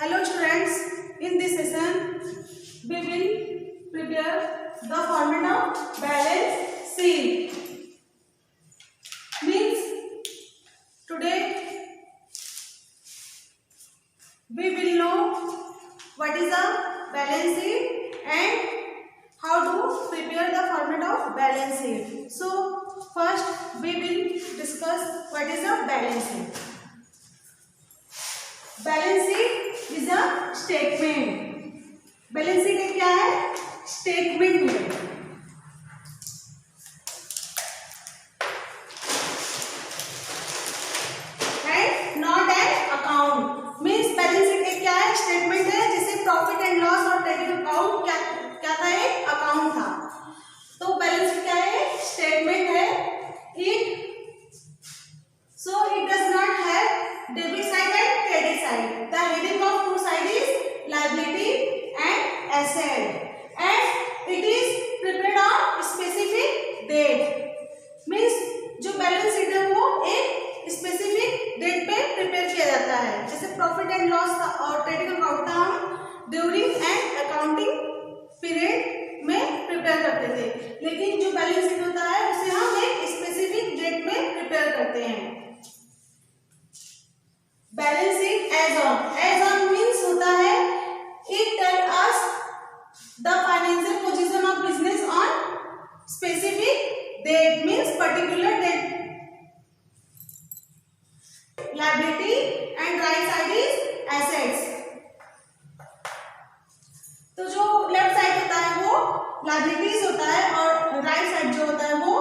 Hello students, in this session we will prepare the format of balance sheet. Means today we will know what is a balance sheet and how to prepare the format of balance sheet. So first we will discuss what is a balance sheet. Balance sheet is a statement. Balance sheet एक क्या है? Statement है. And not an account. Means balance sheet एक क्या है? Statement है. जिसे profit and loss और ट्रेडिंग अकाउंट क्या था? एक अकाउंट था. तो बैलेंस शीट क्या है? स्टेटमेंट है. It does not have debit side and credit side. The heading of two side is liability and asset, and it is prepared on specific date. Means जो balance sheet है वो एक specific date पे prepare किया जाता है. जैसे profit and loss और ट्रेडिंग अकाउंट था, हम ड्यूरिंग एंड अकाउंटिंग पीरियड में प्रिपेयर करते थे. लेकिन जो बैलेंस शीट होता है उसे हम एक स्पेसिफिक डेट में प्रिपेयर करते हैं. Balance sheet as on means होता है it tell us the financial position of business on specific date. Means particular date. Liability and right side is assets. तो जो लेफ्ट साइड होता है वो लायबिलिटीज होता है और राइट साइड जो होता है वो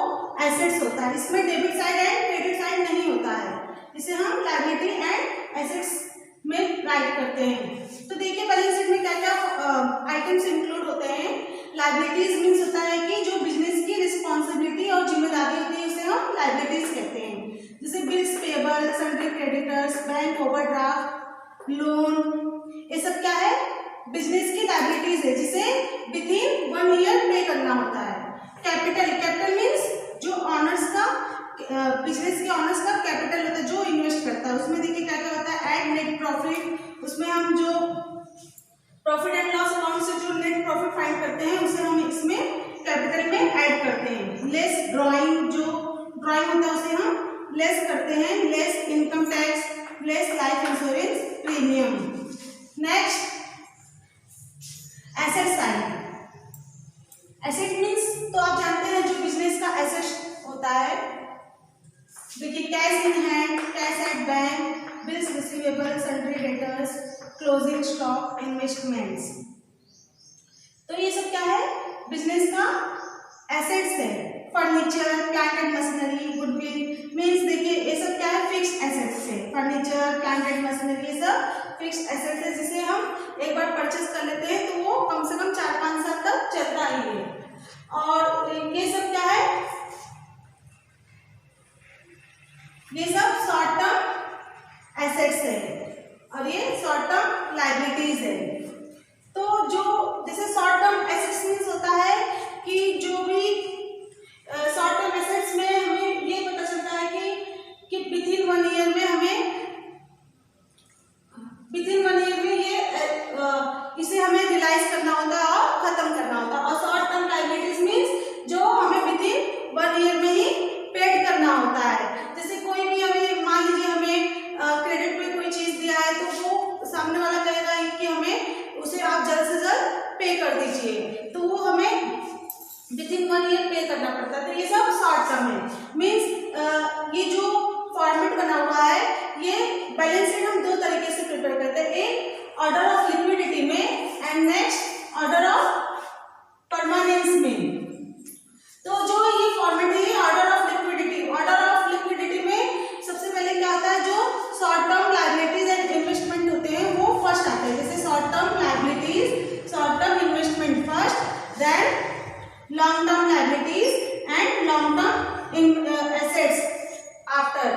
एसेट्स होता है. इसमें debit side and credit side नहीं होता है. इसे हम लायबिलिटी एंड एसेट्स में राइट करते हैं. तो देखिए बैलेंस शीट में क्या क्या आइटम्स इंक्लूड होते हैं. लायबिलिटीज मीन्स होता है कि जो बिजनेस की रिस्पॉन्सिबिलिटी और जिम्मेदारी होती है उसे हम लायबिलिटीज कहते हैं. जैसे bills payable, sundry creditors, bank overdraft, loan, ये सब क्या है? बिजनेस की लायबिलिटीज है जिसे विदिन 1 ईयर पे करना होता है. कैपिटल मीन्स जो ऑनर्स का बिजनेस के ऑनर्स का कैपिटल होता है जो इन्वेस्ट करता है. उसमें देखिए क्या क्या होता है. Add net profit. उसमें हम जो प्रॉफिट एंड लॉस अकाउंट से जो नेट प्रॉफिट फाइंड करते हैं उसे हम इसमें कैपिटल में ऐड करते हैं. लेस ड्राइंग, जो ड्राइंग होता है उसे हम लेस करते हैं. Less income tax, less life insurance premium. Next asset side. Asset means तो आप जानते हैं जो बिजनेस का एसेट होता है. देखिए cash in hand, cash at bank, bills receivable, sundry debtors, closing stock, investments. तो ये सब क्या है? बिजनेस का एसेट्स है. Furniture, plant and machinery, goodwill. Means देखिए ये सब क्या है? फिक्स्ड एसेट्स है. फर्नीचर, प्लांट एंड मशीनरी, ये सब फिक्स्ड एसेट्स है जिसे हम एक बार परचेस कर लेते हैं तो वो कम से कम 4-5 साल तक चलता ही है. और ये सब क्या है? ये सब शॉर्ट टर्म एसेट्स है और ये शॉर्ट टर्म लायबिलिटीज है. तो जो जैसे शॉर्ट टर्म एसेट्स मीन्स होता है कि जो भी शॉर्ट टर्म एसेट्स में हमें ये पता चलता है कि विदिन 1 ईयर में ये इसे हमें रियलाइज करना होता है और खत्म करना होता है. और शॉर्ट टर्म लायबिलिटीज मीन्स जो हमें विदिन 1 ईयर में ही पेड करना होता है. जैसे कोई भी हमें मान लीजिए हमें क्रेडिट पे कोई चीज दिया है तो वो सामने वाला कहेगा कि हमें उसे आप जल्द से जल्द पे कर दीजिए, तो वो हमें विदिन 1 ईयर पे करना पड़ता है. तो ये सब शॉर्ट टर्म है. मीन्स ये जो फॉर्मेट बना हुआ है ये बैलेंस शीट हम 2 तरीके से प्रिपेयर करते हैं. एक ऑर्डर ऑफ लिक्विडिटी में and next order of permanence में. तो जो ये फॉर्मेट है order of liquidity. Order of liquidity में सबसे पहले क्या होता है? जो short term liabilities and investment होते हैं वो फर्स्ट आते हैं. जैसे short term liabilities, short term investment first, then long term liabilities and long term assets after.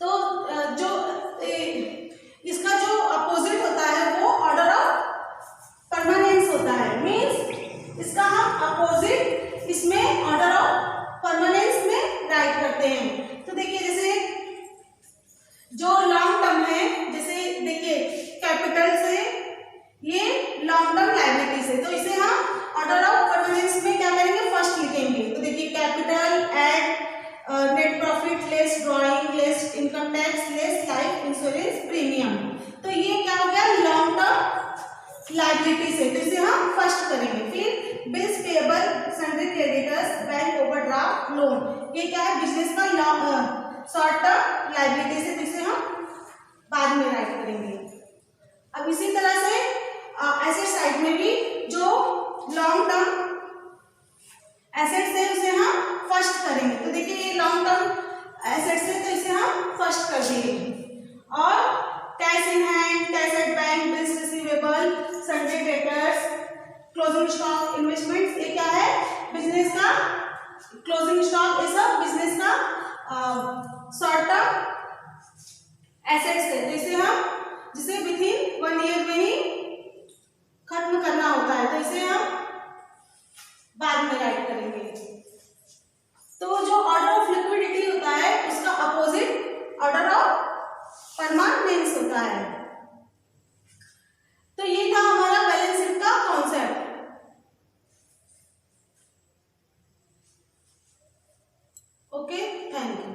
तो जो लायबिलिटी से, तो इसे हम फर्स्ट करेंगे। फिर bills payable, sundry creditors, bank overdraft, loan, ये क्या है, बिजनेस का शॉर्ट टर्म लायबिलिटी से, तो इसे हम बाद में राइट करेंगे। अब इसी तरह से एसेट साइड में भी जो लॉन्ग टर्म एसेट्स है उसे हम फर्स्ट करेंगे। तो देखिए ये लॉन्ग टर्म एसेट्स है तो इसे हम फर्स्ट कर देंगे। और cash in hand, cash at bank, bills receivable, sundry debtors, closing stock, investments, ये क्या है, बिजनेस का क्लोजिंग स्टॉक, ये सब बिजनेस का शॉर्ट टर्म एसेट्स है। तो इसे हम, जिसे विद इन 1 ईयर में ही खत्म करना होता है, तो इसे हम बाद में राइट करेंगे। तो जो ऑर्डर ऑफ लिक्विडिटी होता है उसका अपोजिट ऑर्डर ऑफ परमानेंस होता है। तो ये था हमारा बैलेंस शीट का कॉन्सेप्ट। Okay, thank you.